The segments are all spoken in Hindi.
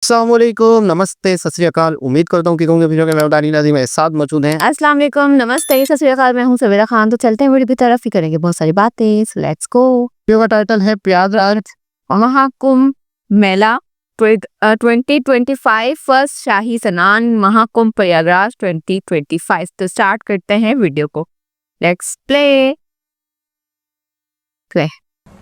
अस्सलामुअलैकुम, नमस्ते, सत श्री अकाल। उम्मीद करता हूँ कि होंगे वीडियो के मेहमान नाज़रीन मेरे साथ मौजूद हैं। अस्सलाम वालेकुम, नमस्ते, सत श्री अकाल। मैं हूँ सवेरा खान। तो चलते हैं वीडियो की तरफ ही करेंगे बहुत सारी बातें। So let's go. वीडियो का टाइटल है प्रयागराज महाकुंभ मेला 2025 फर्स्ट शाही स्नान महाकुंभ प्रयागराज 2025। तो स्टार्ट करते हैं वीडियो को। Let's play.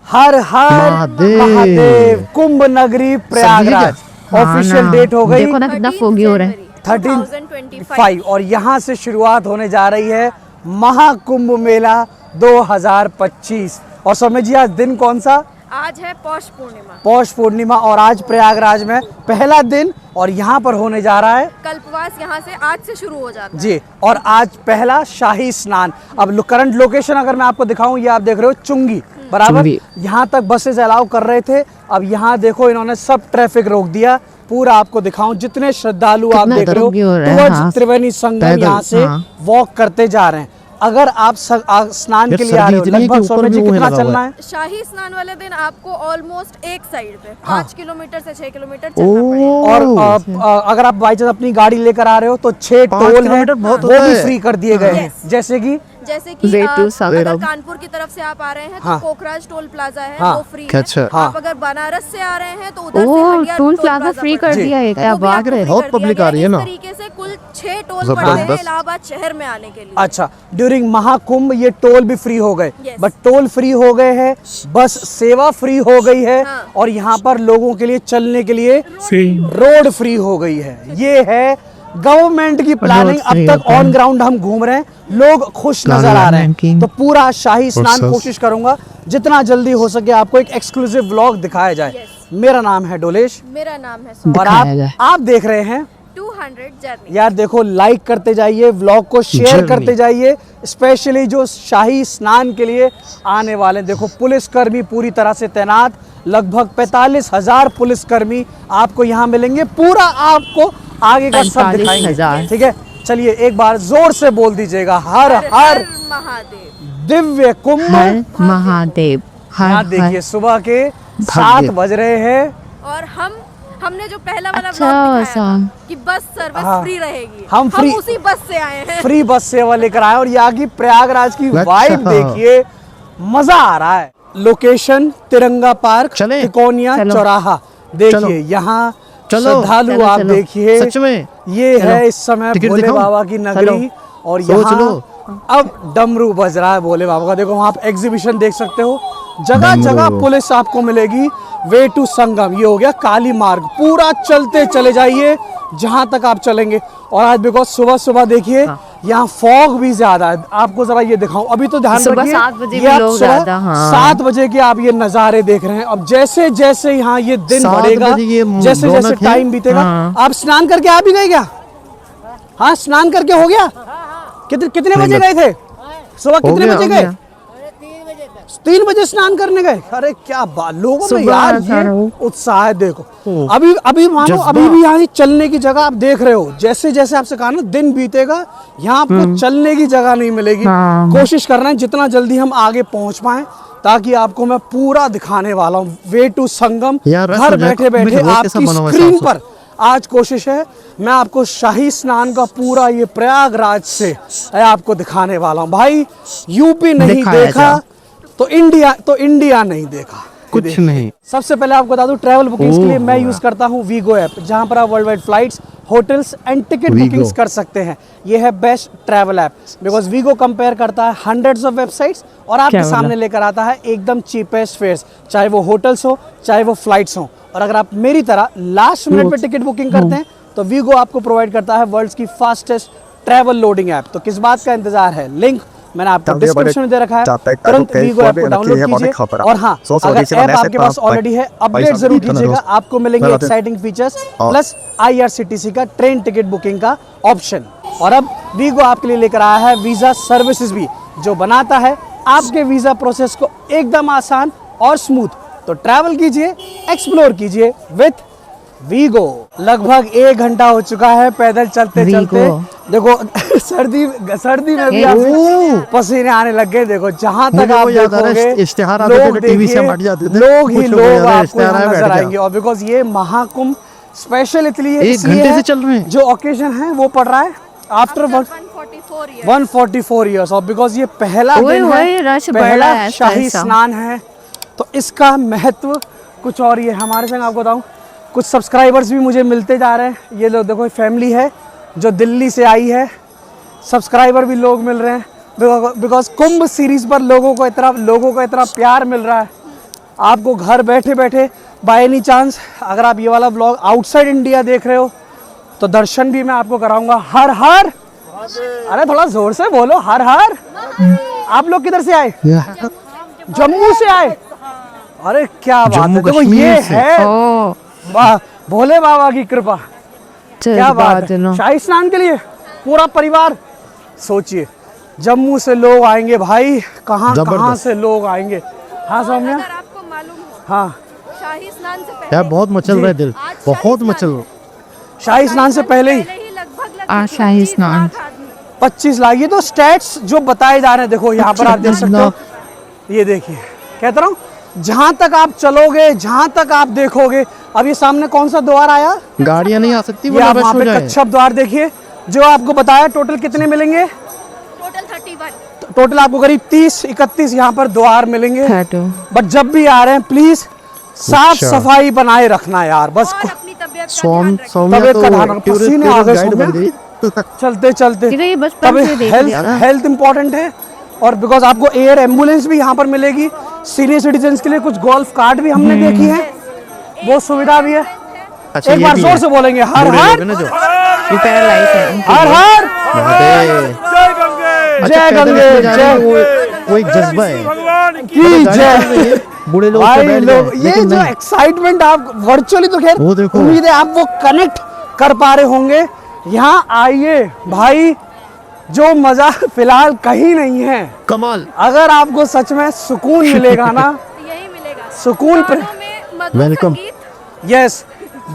हर हर महादेव। कुंभ नगरी प्रयागराज ऑफिशियल डेट हो गई। देखो ना कितना फोगी हो रहा है। 13/5 और यहाँ से शुरुआत होने जा रही है महाकुंभ मेला 2025। और सौम्य जी आज दिन कौन सा? आज है पौष पूर्णिमा। पौष पूर्णिमा और आज प्रयागराज में पहला दिन और यहाँ पर होने जा रहा है कल्पवास। यहाँ से आज से शुरू हो जाता है जी। और आज पहला शाही स्नान। अब करंट लोकेशन अगर मैं आपको दिखाऊं, ये आप देख रहे हो चुंगी बराबर। यहाँ तक बसेस अलाउ कर रहे थे, अब यहाँ देखो इन्होंने सब ट्रैफिक रोक दिया। पूरा आपको दिखाऊं, जितने श्रद्धालु आप देख रहे हो टुवर्ड्स त्रिवेणी संगम यहाँ से वॉक करते जा रहे हैं। अगर आप स्नान के लिए आ रहे हो, लगभग सौम्य जी कितना चलना है? शाही स्नान वाले दिन आपको ऑलमोस्ट एक साइड पे 5 किलोमीटर से 6 किलोमीटर चलना पड़ेगा। और अगर आप बाई चांस अपनी गाड़ी लेकर आ रहे हो तो 6 टोल है, वो भी फ्री कर दिए गए हैं। जैसे कि अगर कानपुर की तरफ से आप आ रहे हैं तो कोकराज टोल प्लाजा है, वो फ्री है। आप अगर बनारस से आ रहे हैं तो उधर से हटिया टोल प्लाजा फ्री कर दिया है। क्या बात है, बहुत पब्लिक आ रही है ना। इस तरीके से कुल 6 टोल पड़े हैं इलाहाबाद शहर में आने के लिए। अच्छा, ड्यूरिंग महाकुंभ ये टोल भी फ्री हो गए। बट टोल फ्री हो गए हैं, बस सेवा फ्री हो गई है। और यहाँ पर लोगों के लिए चलने के लिए रोड फ्री हो गई है। ये है गवर्नमेंट की प्लानिंग। अब तक ऑन ग्राउंड हम घूम रहे हैं, लोग खुश नजर आ रहे हैं। तो पूरा शाही स्नान कोशिश करूंगा जितना जल्दी हो सके आपको एक एक्सक्लूसिव व्लॉग दिखाया जाए। मेरा नाम है डोलेश, मेरा नाम है और आप देख रहे हैं 200 जर्नी। यार देखो, लाइक करते जाइए, व्लॉग को शेयर करते जाइए, स्पेशली जो शाही स्नान के लिए आने वाले। देखो पुलिसकर्मी पूरी तरह से तैनात, लगभग 45,000 पुलिसकर्मी आपको यहाँ मिलेंगे। पूरा आपको आगे का सब दिखाएंगे, ठीक है? चलिए एक बार जोर से बोल दीजिएगा, हर हर महादेव। दिव्य कुंभ महादेव। यहाँ देखिए सुबह के 7 बज रहे हैं और हमने जो पहला वाला व्लॉग दिखाया था कि बस सर्विस फ्री रहेगी, हम उसी बस से आए हैं। फ्री बस सेवा लेकर आए और यहाँ की प्रयागराज की वाइब देखिए, मजा आ रहा है। लोकेशन तिरंगा पार्क, तिकोनिया चौराहा। देखिए यहाँ श्रद्धालु आप देखिए, सच में ये है इस समय भोले बाबा की नगरी। और यहाँ अब डमरू बज रहा है भोले बाबा का। देखो वहाँ आप एग्जीबिशन देख सकते हो, जगह जगह पुलिस आपको मिलेगी। वे टू संगम, ये हो गया काली मार्ग। पूरा चलते चले जाइए जहां तक आप चलेंगे। और आज बिकॉज सुबह सुबह देखिए यहाँ फॉग भी ज्यादा है। आपको जरा ये दिखाऊं, अभी तो ध्यान रखिए 7 बजे के आप ये नजारे देख रहे हैं। अब जैसे जैसे यहाँ ये दिन बढ़ेगा, जैसे जैसे टाइम बीतेगा। आप स्नान करके आ भी गए क्या? हाँ, स्नान करके हो गया। कितने बजे गए थे? सुबह कितने बजे गए? 3 बजे स्नान करने गए। अरे क्या बात, लोगों में यार ये उत्साह है। देखो अभी मानो अभी भी यहाँ चलने की जगह आप देख रहे हो। जैसे जैसे आपसे कहा ना, दिन बीतेगा यहाँ आपको चलने की जगह नहीं मिलेगी। कोशिश कर रहे हैं जितना जल्दी हम आगे पहुँच पाए, ताकि आपको मैं पूरा दिखाने वाला हूँ। वे टू संगम घर बैठे बैठे आपकी स्क्रीन पर। आज कोशिश है मैं आपको शाही स्नान का पूरा ये प्रयागराज से आपको दिखाने वाला हूँ। भाई यूपी नहीं देखा तो इंडिया नहीं देखा कुछ नहीं। सबसे पहले आपको बता दूं, ट्रैवल बुकिंग्स के लिए मैं यूज करता हूं वीगो ऐप, जहां पर आप world wide flights, hotels and ticket bookings कर सकते हैं। ये है best travel app because Wego compare करता है हंड्रेड्स ऑफ वेबसाइट्स और आपके सामने लेकर आता है एकदम चीपेस्ट फेयर्स, चाहे वो होटल्स हो चाहे वो फ्लाइट्स हो। और अगर आप मेरी तरह लास्ट मिनट पे टिकट बुकिंग करते हैं तो वीगो आपको प्रोवाइड करता है वर्ल्ड की फास्टेस्ट ट्रैवल लोडिंग ऐप। तो किस बात का इंतजार है? लिंक मैंने आपको डिस्क्रिप्शन में दे रखा है, तुरंत वीगो ऐप को डाउनलोड कीजिए। और हाँ, अगर ऐप आपके पास ऑलरेडी है, अपडेट जरूर कीजिएगा। आपको मिलेंगे एक्साइटिंग फीचर्स प्लस IRCTC का ट्रेन टिकट बुकिंग का ऑप्शन। और अब वीगो आपके लिए लेकर आया है वीजा सर्विसेज भी, जो बनाता है आपके वीजा प्रोसेस को एकदम आसान और स्मूथ। तो ट्रैवल कीजिए, एक्सप्लोर कीजिए विथ वीगो। लगभग 1 घंटा हो चुका है पैदल चलते चलते। देखो सर्दी में भी पसीने आने लग गए। देखो जहां तक आप देखोगे लोग ही लोग आपको नजर आएंगे। और बिकॉज ये महाकुंभ स्पेशल इसलिए एक घंटे से चल रहे हैं। जो ओकेजन है वो पड़ रहा है आफ्टर 144 ईयर्स, और बिकॉज ये पहला दिन है, पहला शाही स्नान है, तो इसका महत्व कुछ और ये हमारे संग आपको बताऊं। कुछ सब्सक्राइबर्स भी मुझे मिलते जा रहे हैं। ये लोग देखो फैमिली है जो दिल्ली से आई है, सब्सक्राइबर भी लोग मिल रहे हैं बिकॉज कुंभ सीरीज पर लोगों को इतना प्यार मिल रहा है। आपको घर बैठे बैठे बाय एनी चांस अगर आप ये वाला व्लॉग आउटसाइड इंडिया देख रहे हो तो दर्शन भी मैं आपको कराऊंगा। हर हर, अरे थोड़ा जोर से बोलो, हर हर। आप लोग किधर से आए? जम्मू से आए। अरे क्या बात है, देखो ये है भोले बाबा की कृपा, क्या बात है। शाही स्नान के लिए पूरा परिवार, सोचिए जम्मू से लोग आएंगे भाई, कहाँ से लोग आएंगे। हाँ सौम्या, अगर आपको मालूम हो, हाँ शाही स्नान से पहले यार बहुत मचल रहा है दिल, बहुत मचल रहा। शाही स्नान से पहले ही लगभग शाही स्नान 25 लाख, ये तो स्टैट्स जो बताए जा रहे हैं। देखो यहाँ पर आप देख सकते हो, ये देखिए कहता रहा हूँ, जहाँ तक आप चलोगे, जहाँ तक आप देखोगे। अब ये सामने कौन सा द्वार आया, गाड़ियाँ नहीं आ सकती, ये आप वहाँ पे कच्छप द्वार देखिए। जो आपको बताया टोटल कितने मिलेंगे, टोटल 31, टोटल आपको करीब 30-31 यहाँ पर द्वार मिलेंगे। बट जब भी आ रहे हैं प्लीज साफ सफाई बनाए रखना यार, बस अपनी तबीयत का ध्यान रखना। पसीने आ गए चलते चलते, हेल्थ इंपॉर्टेंट है। और बिकॉज आपको एयर एम्बुलेंस भी यहाँ पर मिलेगी, सीनियर सिटीजन्स के लिए कुछ गोल्फ कार्ट भी हमने देखी है, वो सुविधा भी है। अच्छा, एक बार जोर से बोलेंगे हर हर, हर हर, जय गंगे, जय, वो एक जज्बा है की जय। बूढ़े लोग भाई लोग, ये जो एक्साइटमेंट आप वर्चुअली तो खैर उम्मीद है आप वो कनेक्ट कर पा रहे होंगे। यहाँ आइए भाई, जो मजा फिलहाल कहीं नहीं है, कमाल। अगर आपको सच में सुकून मिलेगा ना, यही मिलेगा सुकून। वेलकम। यस,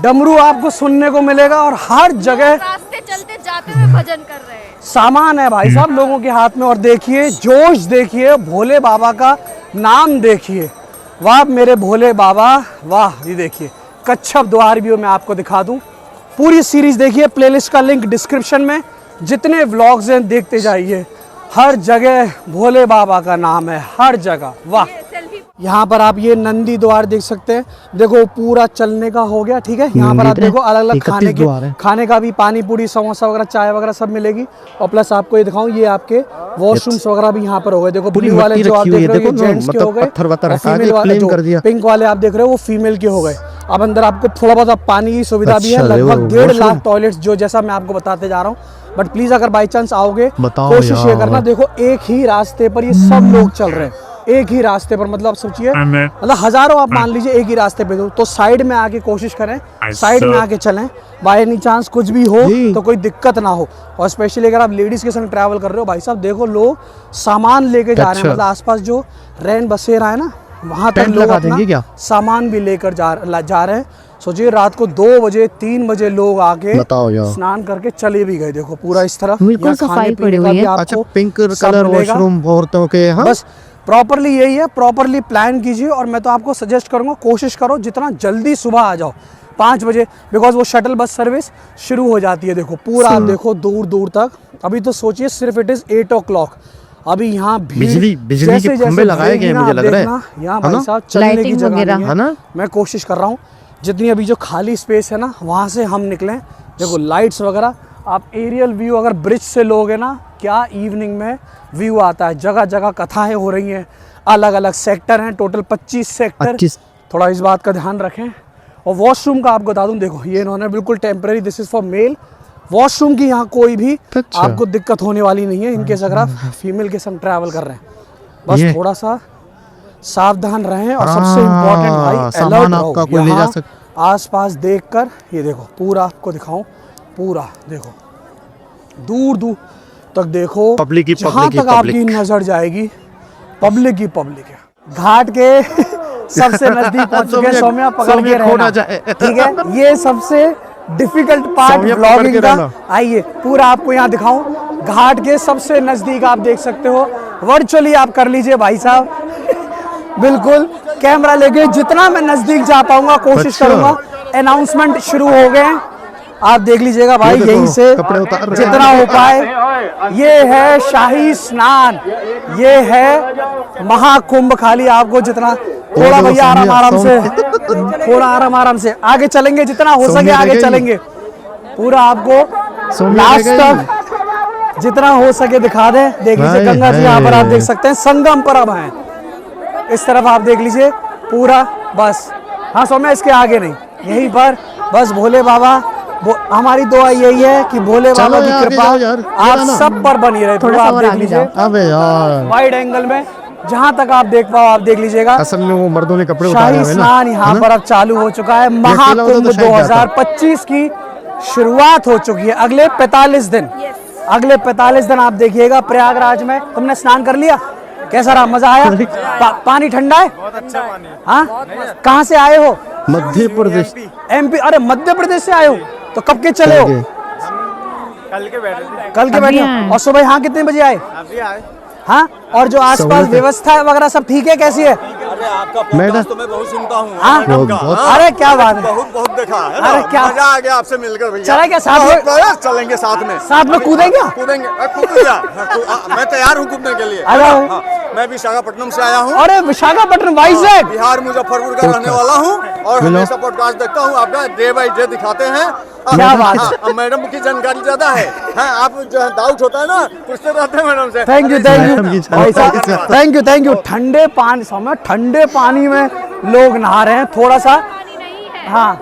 डमरू आपको सुनने को मिलेगा और हर जगह रास्ते चलते जाते हुए भजन कर रहे हैं। सामान है भाई साहब लोगों के हाथ में, और देखिए जोश, देखिए भोले बाबा का नाम देखिए, वाह मेरे भोले बाबा वाह। ये देखिए कच्छप द्वार भी मैं आपको दिखा दूं, पूरी सीरीज देखिए, प्लेलिस्ट का लिंक डिस्क्रिप्शन में, जितने व्लॉग्स हैं देखते जाइए। हर जगह भोले बाबा का नाम है, हर जगह, वाह। यहाँ पर आप ये नंदी द्वार देख सकते हैं, देखो पूरा चलने का हो गया, ठीक है। यहाँ पर आप देखो अलग अलग खाने का भी, पानी पूरी समोसा वगैरह चाय वगैरह सब मिलेगी। और प्लस आपको ये दिखाऊं, ये आपके वॉशरूम्स वगैरह भी यहाँ पर हो गए। देखो ब्लू वाले जो आप देख रहे हो जेंट्स के हो गए, फीमेल वाले जो पिंक वाले आप देख रहे हो वो फीमेल के हो गए। अब अंदर आपको थोड़ा बहुत पानी की सुविधा भी है, लगभग 1.5 लाख टॉयलेट्स, जो जैसा मैं आपको बताते जा रहा हूँ। बट प्लीज अगर बाई चांस आओगे, कोशिश ये करना, देखो एक ही रास्ते पर ये सब लोग चल रहे हैं, एक ही रास्ते पर, मतलब सोचिए, मतलब हजारों आप मान लीजिए एक ही रास्ते पे, तो साइड में आके कोशिश करें, साइड में आके चलें, बाय एनी चांस कुछ भी हो तो कोई दिक्कत ना हो। और स्पेशली अगर आप लेडीज के संग ट्रैवल कर रहे हो, भाई साहब देखो लोग सामान लेके जा रहे हैं, मतलब आसपास जो रैन बसेरा है ना, वहां तक लोग अपना सामान भी लेकर जा रहे हैं। सोचिए रात को 2 बजे 3 बजे लोग आके स्नान करके चले भी गए। देखो पूरा इस तरफ सफाई पड़ी हुई है। अच्छा, पिंक कलर वॉशरूम औरतों के, हाँ बस प्रॉपरली यही है, प्रॉपरली प्लान कीजिए। और मैं तो आपको सजेस्ट करूंगा, कोशिश करो जितना जल्दी सुबह आ जाओ 5 बजे, बिकॉज वो शटल बस सर्विस शुरू हो जाती है। देखो पूरा आप देखो दूर दूर तक, अभी तो सोचिए सिर्फ इट इज 8 o'clock। अभी यहाँ बिजली के खंभे लगाए गए, मुझे लग रहा है यहाँ भाई साहब चलने की जगह नहीं है। मैं कोशिश कर रहा हूँ जितनी अभी जो खाली स्पेस है ना, वहाँ से हम निकलें। देखो लाइट्स वगैरह, आप एरियल व्यू अगर ब्रिज से लोगे ना, क्या इवनिंग में व्यू आता है। जगह जगह कथाएं हो रही हैं, अलग अलग सेक्टर हैं, टोटल 25 सेक्टर, थोड़ा इस बात का ध्यान रखें। और वॉशरूम का आपको बता दूं, देखो ये इन्होंने बिल्कुल temporary, this is for male. Washroom की यहाँ कोई भी आपको दिक्कत होने वाली नहीं है, इनकेस अगर आप फीमेल के संग ट्रैवल कर रहे हैं। बस थोड़ा सा सावधान रहें, और सबसे इम्पोर्टेंट भाई अलर्ट रहो। आसपास देखकर, ये देखो पूरा आपको दिखाऊं, पूरा देखो दूर दूर तक देखो, जहाँ तक आपकी नजर जाएगी पब्लिक ही पब्लिक है। घाट के सबसे नजदीक पहुंच चुके हैं, सौम्या पकड़ के रहना, ठीक है। ये सबसे डिफिकल्ट पार्ट व्लॉगिंग का। आइए पूरा आपको यहाँ दिखाऊं, घाट के सबसे नजदीक आप देख सकते हो, वर्चुअली आप कर लीजिए भाई साहब। बिल्कुल कैमरा लेके जितना मैं नजदीक जा पाऊंगा कोशिश करूंगा, अनाउंसमेंट शुरू हो गए हैं, आप देख लीजिएगा भाई, यहीं से जितना हो पाए। ये है शाही स्नान, ये है महाकुंभ। खाली आपको जितना थोड़ा भैया आराम से, थोड़ा आराम से आगे चलेंगे, जितना हो सके आगे चलेंगे, पूरा आपको लास्ट तक जितना हो सके दिखा दें। देख लीजिए गंगा जी यहाँ पर आप देख सकते हैं, संगम पर अब हैं। इस तरफ आप देख लीजिए पूरा, बस हाँ सौम्या इसके आगे नहीं, यहीं पर बस भोले बाबा, हमारी दुआ यही है कि भोले बाबा की कृपा आप सब पर बनी रहे। थोड़ा आप देख लीजिए वाइड एंगल में, जहां तक आप देख पाओ आप देख लीजिएगा। असल में वो मर्दों ने कपड़े उतारे शाही हुए हैं ना, स्नान यहाँ पर अब चालू हो चुका है। महाकुंभ 2025 की शुरुआत हो चुकी है। अगले 45 दिन, अगले 45 दिन आप देखिएगा प्रयागराज में। तुमने स्नान कर लिया, कैसा रहा, मजा आया? पानी ठंडा है? बहुत अच्छा पानी है। हाँ, कहाँ से आए हो? मध्य प्रदेश, MP। अरे मध्य प्रदेश से आए हो, तो कब के चले हो? कल के बैठे। कल के बैठे हो। और सुबह यहाँ कितने बजे आए? अभी आए। हाँ, और जो आसपास व्यवस्था वगैरह सब ठीक है, कैसी है? अरे आपका पॉडकास्ट तो मैं बहुत सुनता हूँ। अरे क्या बात है, बहुत देखा है। अरे क्या मजा आ गया आपसे मिलकर भैया। चले क्या साथ में? चलेंगे साथ में, साथ में कूदेंगे? कूदेंगे, मैं तैयार हूँ कूदने के लिए। मैं विशाखापट्टनम से आया हूँ। अरे विशाखापट्टनम, वाइजैक, बिहार मुजफ्फरपुर का रहने वाला हूँ और हमेशा पॉडकास्ट देखता हूँ आपका, डे बाई डे दिखाते हैं। क्या बात है। मैडम की जानकारी ज्यादा है। आप जो डाउट होता है ना, पूछते रहते हैं मैडम से। Thank you thank you. ठंडे पानी, समय ठंडे पानी में लोग नहा रहे हैं। थोड़ा सा हाँ,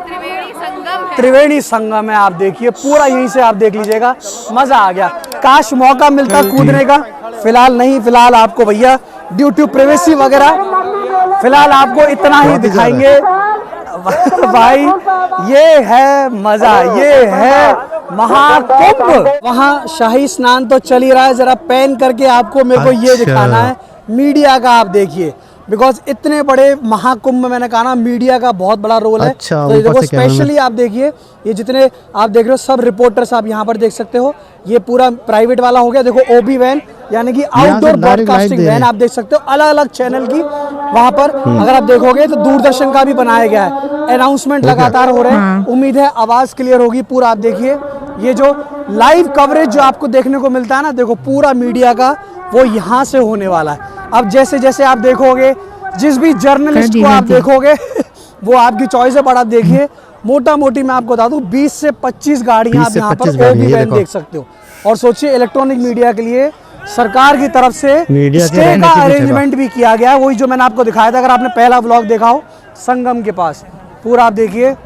त्रिवेणी संगम है, आप देखिए पूरा, यहीं से आप देख लीजिएगा। मजा आ गया, काश मौका मिलता कूदने का, फिलहाल नहीं। फिलहाल आपको भैया ड्यू टू प्राइवेसी वगैरह फिलहाल आपको इतना ही दिखाएंगे भाई। ये है मजा, ये है महाकुंभ। वहाँ शाही स्नान तो चल ही रहा है, जरा पैन करके आपको मेरे को ये दिखाना है मीडिया का। आप देखिए, बिकॉज इतने बड़े महाकुंभ में मैंने कहा ना, मीडिया का बहुत बड़ा रोल है। अच्छा, तो देखो स्पेशली आप देखिए, ये जितने आप देख रहे हो सब रिपोर्टर्स आप यहाँ पर देख सकते हो। ये पूरा प्राइवेट वाला हो गया, देखो OB वैन, यानी कि आउटडोर ब्रॉडकास्टिंग वैन आप देख सकते हो, अलग अलग चैनल की। वहाँ पर अगर आप देखोगे तो दूरदर्शन का भी बनाया गया है। अनाउंसमेंट लगातार हो रहे हैं, उम्मीद है आवाज क्लियर होगी। पूरा आप देखिए, ये जो लाइव कवरेज जो आपको देखने को मिलता है ना, देखो पूरा मीडिया का वो यहाँ से होने वाला है। अब जैसे जैसे आप देखोगे, जिस भी जर्नलिस्ट को आप देखोगे वो आपकी चॉइस है, बड़ा देखिए। मोटा मोटी मैं आपको बता दूं 20 से 25 गाड़ियां आप यहाँ पर OB वैन देख सकते हो। और सोचिए इलेक्ट्रॉनिक मीडिया के लिए सरकार की तरफ से स्टे का अरेंजमेंट भी किया गया है। वही जो मैंने आपको दिखाया था, अगर आपने पहला व्लॉग देखा हो संगम के पास, पूरा आप देखिए।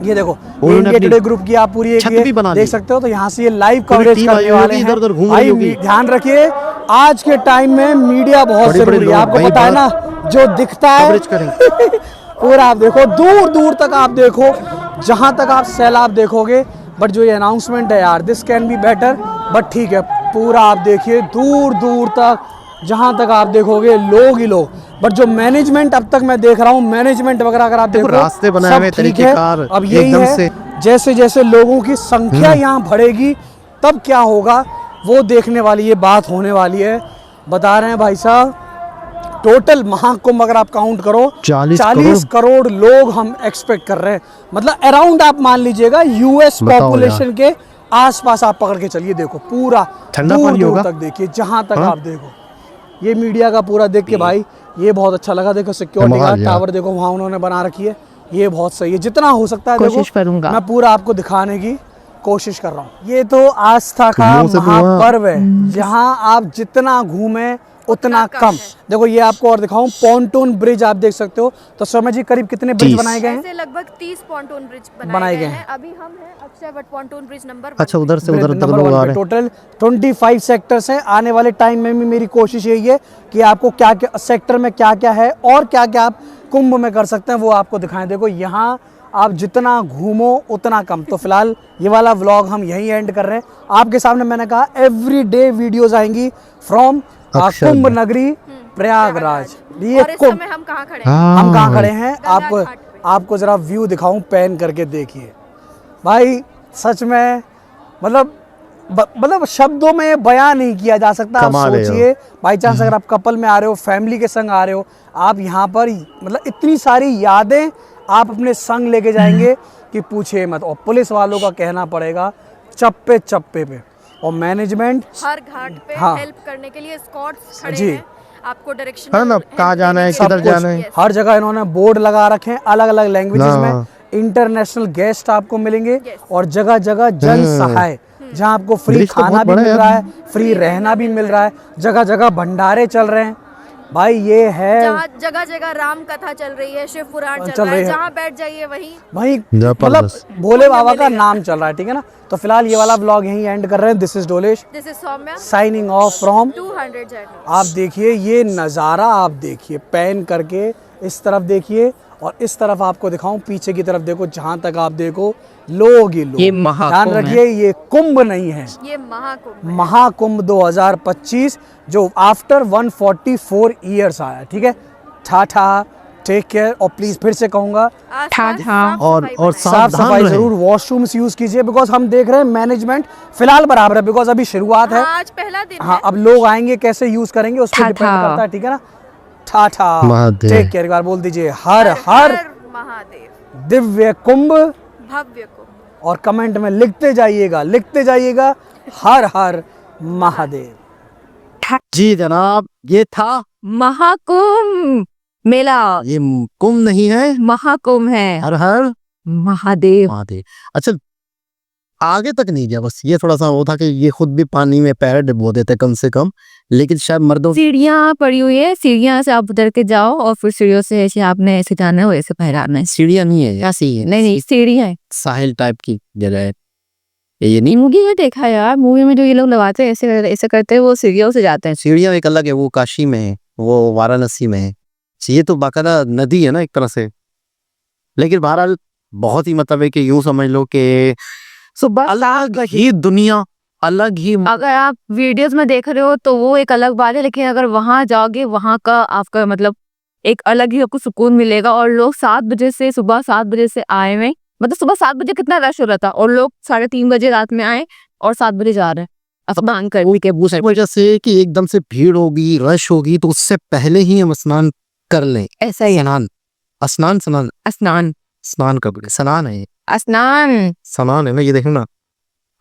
ये देखो इंडिया टुडे ग्रुप की आप पूरी एक देख सकते हो। तो यहाँ से ये लाइव कवरेज करने वाले हैं। भाई ध्यान रखिए, आज के टाइम में मीडिया बहुत जरूरी है। आपको पता है ना, जो दिखता है पूरा आप देखो, दूर दूर तक आप देखो, जहां तक आप सैलाब देखोगे। बट जो ये अनाउंसमेंट है यार, this can be better, but ठीक है। पूरा आप देखिए दूर दूर तक, जहां तक आप देखोगे लोग ही लोग। बट जो मैनेजमेंट अब तक मैं देख रहा हूँ, मैनेजमेंट वगैरह अगर आप देखो, रास्ते बनाए हुए तरीकेकार, अब यही है, जैसे जैसे लोगों की संख्या यहाँ बढ़ेगी तब क्या होगा वो देखने वाली ये बात होने वाली है। बता रहे हैं भाई साहब, टोटल महाकुंभ अगर आप काउंट करो 40 करोड़ लोग हम एक्सपेक्ट कर रहे हैं। मतलब अराउंड आप मान लीजिएगा US पॉपुलेशन के आसपास आप पकड़ के चलिए। देखो पूरा दूर दूर तक देखिए, जहां तक आप देखो। ये मीडिया का पूरा देख के भाई ये बहुत अच्छा लगा। देखो सिक्योरिटी गार्ड टावर देखो वहाँ उन्होंने बना रखी है, ये बहुत सही है। जितना हो सकता है कोशिश करूंगा, मैं पूरा आपको दिखाने की कोशिश कर रहा हूँ। ये तो आस्था का महापर्व है, जहाँ आप जितना घूमे उतना कम। देखो ये आपको और दिखाऊं, पॉन्टून ब्रिज आप देख सकते हो। तो समय जी करीब कितने ब्रिज बनाए गए हैं? लगभग 30 पॉन्टून ब्रिज बनाए गए हैं। अभी हम हैं Akshay Vat pontoon bridge number 1। अच्छा, उधर से उधर तक लोग आ रहे हैं। टोटल 25 सेक्टर्स हैं। आने वाले टाइम में भी मेरी कोशिश यही है कि आपको क्या क्या सेक्टर में क्या क्या है और क्या क्या आप कुंभ में कर सकते हैं वो आपको दिखाएं। देखो यहाँ आप जितना घूमो उतना कम। तो फिलहाल ये वाला व्लॉग हम यहीं एंड कर रहे हैं। आपके सामने मैंने कहा एवरीडे वीडियोस आएंगी फ्रॉम कुंभ नगरी प्रयागराज। ये और इस समय हम कहाँ खड़े हैं? हम कहाँ खड़े हैं आपको जरा व्यू दिखाऊं, पैन करके देखिए भाई। सच में मतलब शब्दों में बयां नहीं किया जा सकता। आप सोचिए बाई चांस अगर आप कपल में आ रहे हो, फैमिली के संग आ रहे हो, आप यहाँ पर मतलब इतनी सारी यादें आप अपने संग लेके जाएंगे कि पूछिए मत। और पुलिस वालों का कहना पड़ेगा चप्पे चप्पे पे, और मैनेजमेंट हर घाट पे हाँ। हेल्प करने के लिए स्क्वाड्स खड़े जी। हैं, आपको डायरेक्शन है ना, कहाँ जाना है, किधर जाना है। हर जगह इन्होंने बोर्ड लगा रखे हैं अलग अलग लैंग्वेजेस में। इंटरनेशनल गेस्ट आपको मिलेंगे और जगह जगह जन सहाय, जहां आपको फ्री दृश्य तो खाना बहुत भी बड़ा मिल है रहा है, फ्री रहना भी मिल रहा है, जगह जगह भंडारे चल रहे हैं। भाई ये है जहाँ जगह जगह राम कथा चल रही है, शिव पुराण चल रहा है, जहाँ बैठ जाइए वहीं मतलब भोले बाबा का नाम चल रहा है, ठीक है ना। तो फिलहाल ये वाला व्लॉग यहीं एंड कर रहे हैं। This is Dolesh, this is Saumya, signing off from 200 journey. आप देखिए ये नज़ारा, आप देखिए पैन करके इस तरफ देखिए, और इस तरफ आपको दिखाऊं, पीछे की तरफ देखो, जहां तक आप देखो लोग ही लोग। ये महाकुंभ ध्यान रखिए ये कुंभ नहीं है, ये महाकुंभ है। महाकुंभ 2025 जो आफ्टर 144 ईयर्स आया, ठीक है। टाटा, टेक केयर, और प्लीज फिर से कहूंगा आसपास हाँ। और साफ सफाई जरूर, वॉशरूम्स यूज कीजिए, बिकॉज हम देख रहे हैं मैनेजमेंट फिलहल बराबर है, बिकॉज अभी शुरुआत है। आज पहला दिन हाँ, है। अब लोग आएंगे कैसे यूज करेंगे उस पर डिपेंड करता है, ठीक है ना। टाटा, महादेव। टेक केयर, एक बार बोल दीजिए हर हर महादेव, दिव्य कुंभ, भव्य कुंभ। और कमेंट में लिखते जाइएगा हर हर महादेव। जी जनाब, ये था महाकुंभ मेला, ये कुंभ नहीं है, महाकुंभ है। हर हर महादेव। महादेव। अच्छा आगे तक नहीं गया, बस ये थोड़ा सा वो था कि ये खुद भी पानी में पैर डुबो देते कम से कम, लेकिन शायद मर्दों सीढ़ियाँ पड़ी हुई है, सीढ़ियाँ से आप उतर के जाओ और फिर सीढ़ियों से ऐसे आपने ऐसे जाना है, वैसे फहराना है। सीढ़ियाँ नहीं है, ऐसी है, नहीं सीढ़ियाँ है। साहिल टाइप की जगह है ये नहीं। मूवी में देखा यार, मूवी में जो ये लोग लगाते हैं ऐसे करते हैं, वो सीढ़ियों से जाते हैं। सीढ़ियाँ एक अलग है, वो काशी में है, वो वाराणसी में है। ये तो बाकायदा नदी है ना एक तरह से, लेकिन बहरहाल बहुत ही मतलब है कि यूं समझ लो कि सुबह अलग ही दुनिया, अलग ही अगर आप वीडियोस में देख रहे हो तो वो एक अलग बात है, लेकिन अगर वहां जाओगे वहां का आपका मतलब एक अलग ही आपको सुकून मिलेगा। और लोग 7 बजे से, सुबह 7 बजे से आए हुए, मतलब सुबह 7 बजे कितना रश हो रहा था, और लोग 3:30 बजे रात में आए और 7 बजे जा रहे हैं स्नान करने के। उस वजह से कि एकदम से भीड़ होगी, रश होगी, तो उससे पहले ही हम स्नान कर लें। ऐसा ही स्नान स्नान कर लें। स्नान है, स्नान है ना, ये देखो ना।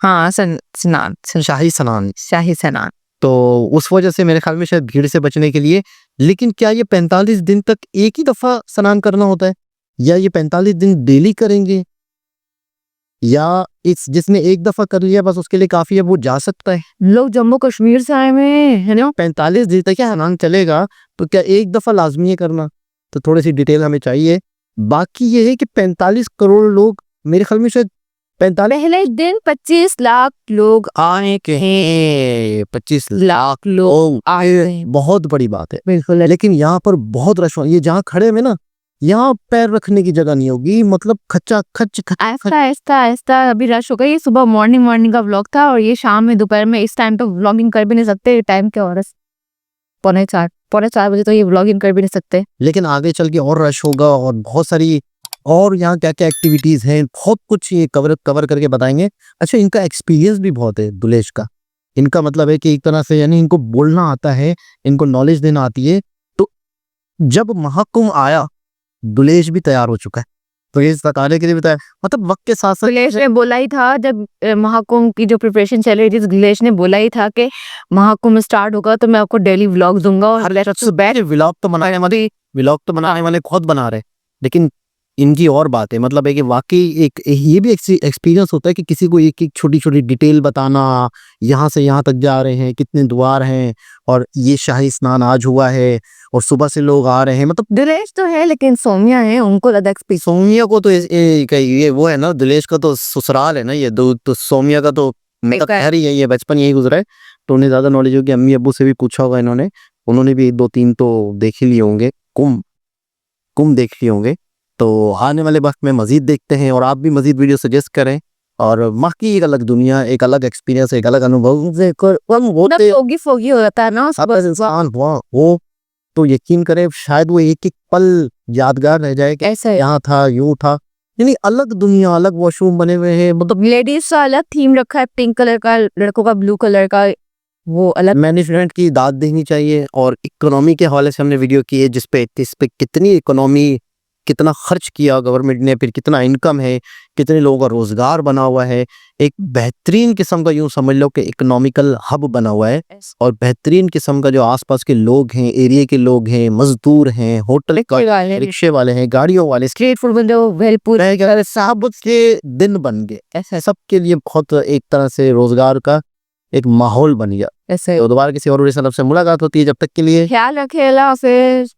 हाँ स्नान, शाही स्नान। शाही स्नान। तो उस वजह से मेरे ख्याल में शायद भीड़ से बचने के लिए। लेकिन क्या ये 45 दिन तक एक ही दफा स्नान करना होता है, या ये 45 दिन डेली करेंगे, या इस जिसने एक दफा कर लिया बस उसके लिए काफी है, वो जा सकता है? लोग जम्मू कश्मीर से आए हुए है ना। 45 दिन तक क्या स्नान चलेगा, तो क्या एक दफा लाजमी है करना? तो थोड़ी सी डिटेल हमें चाहिए। बाकी ये है कि 45 करोड़ लोग, मेरे ख्याल में शायद 45 पहले दिन 25 लाख लोग आए के हैं। 25 लाख लोग आए, बहुत बड़ी बात है। बिल्कुल। लेकिन यहाँ पर बहुत रश, ये जहाँ खड़े में ना, यहाँ पैर रखने की जगह नहीं होगी, मतलब खच्चा खच ऐसा अभी रश हो गई। ये सुबह मॉर्निंग का व्लॉग था, और ये शाम में दोपहर में इस टाइम पे व्लॉगिंग कर भी नहीं सकते। टाइम क्या हो रहा है? 4:45 बजे, तो ये व्लॉगिंग कर भी नहीं सकते। लेकिन आगे चल के और रश होगा, और बहुत सारी और यहाँ क्या क्या एक्टिविटीज हैं, बहुत कुछ ये कवर करके बताएंगे। अच्छा, इनका एक्सपीरियंस भी बहुत है दुलेश का। इनका मतलब है कि एक तरह से यानी इनको बोलना आता है, इनको नॉलेज देना आती है। तो जब महाकुंभ आया, दुलेश भी तैयार हो चुका है, तो ये बताने के लिए बताया, मतलब वक्त के साथ साथ दुलेश ने बोला ही था, जब महाकुंभ की जो प्रिपरेशन चल रही थी, दुलेश ने बोला ही था कि महाकुंभ स्टार्ट होगा तो मैं आपको डेली व्लॉग दूंगा। और व्लॉग तो बनाने वाले खुद बना रहे, लेकिन इनकी और बात है, मतलब है कि वाकई एक ये भी एक्सपीरियंस होता है कि किसी को एक एक छोटी छोटी डिटेल बताना, यहाँ से यहाँ तक जा रहे हैं, कितने द्वार हैं, और ये शाही स्नान आज हुआ है, और सुबह से लोग आ रहे हैं। मतलब दुलेश तो है, लेकिन सौम्या है, उनको ज्यादा एक्सपीरियंस। सौम्या को तो ये वो है ना, दुलेश का तो ससुराल है ना ये, तो सौम्या का तो खैर ही है, ये बचपन यही गुजरा है, तो उन्हें ज्यादा नॉलेज होगी। अम्मी अब्बू से भी पूछा होगा इन्होंने, उन्होंने भी 2-3 तो देख ही लिए होंगे, कुंभ देख लिए होंगे। तो आने वाले वक्त में मजीद देखते हैं, और आप भी मजीद वीडियो सजेस्ट करें। और माँ की एक अलग दुनिया, एक अलग एक्सपीरियंस, एक अलग अनुभव फोगी हो जाता है ना इंसान हुआ हो, तो यकीन करें शायद वो एक एक पल यादगार रह जाए कि ऐसा यहाँ था, यूं था। यानी अलग दुनिया, अलग वॉशरूम बने हुए हैं, मतलब लेडीज का अलग थीम रखा है, पिंक कलर का, लड़कों का ब्लू कलर का, वो अलग। मैनेजमेंट की दाद देनी चाहिए। और इकोनॉमी के हवाले से हमने वीडियो की है, जिसपे कितनी इकोनॉमी कितना खर्च किया गवर्नमेंट ने, फिर कितना इनकम है, कितने लोगों का रोजगार बना हुआ है। एक बेहतरीन किस्म का यूं समझ लो कि इकोनॉमिकल हब बना हुआ है, और बेहतरीन किस्म का जो आसपास के लोग हैं, एरिया के लोग हैं, मजदूर हैं, होटल रिक्शे वाले हैं, गाड़ियों वाले, स्ट्रीट फूड बंदे वो भेलपुर साहब के दिन बन गए। सबके लिए बहुत एक तरह से रोजगार का एक माहौल बन गया। ऐसे तो दोबारा किसी और से मुलाकात होती है, जब तक के लिए ख्याल रखे, अल्लाह हाफिज।